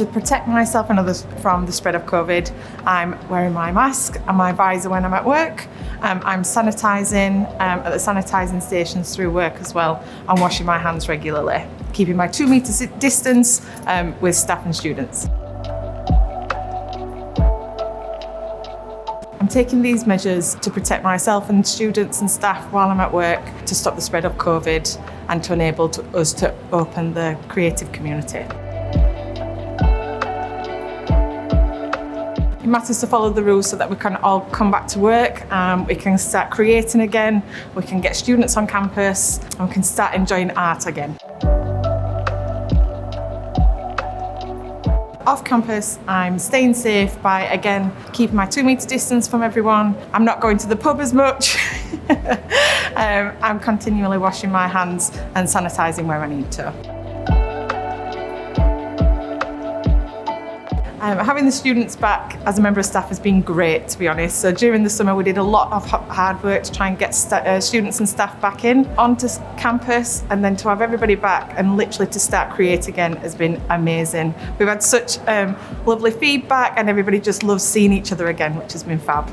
To protect myself and others from the spread of COVID, I'm wearing my mask and my visor when I'm at work. I'm sanitising at the sanitising stations through work as well, and washing my hands regularly, keeping my 2 metre distance with staff and students. I'm taking these measures to protect myself and students and staff while I'm at work, to stop the spread of COVID and to enable us to open the creative community. It matters to follow the rules so that we can all come back to work, we can start creating again, we can get students on campus, and we can start enjoying art again. Off campus, I'm staying safe by, again, keeping my 2 metre distance from everyone. I'm not going to the pub as much. I'm continually washing my hands and sanitising where I need to. Having the students back as a member of staff has been great, to be honest. So during the summer we did a lot of hard work to try and get students and staff back onto campus, and then to have everybody back and literally to start create again has been amazing. We've had such lovely feedback, and everybody just loves seeing each other again, which has been fab.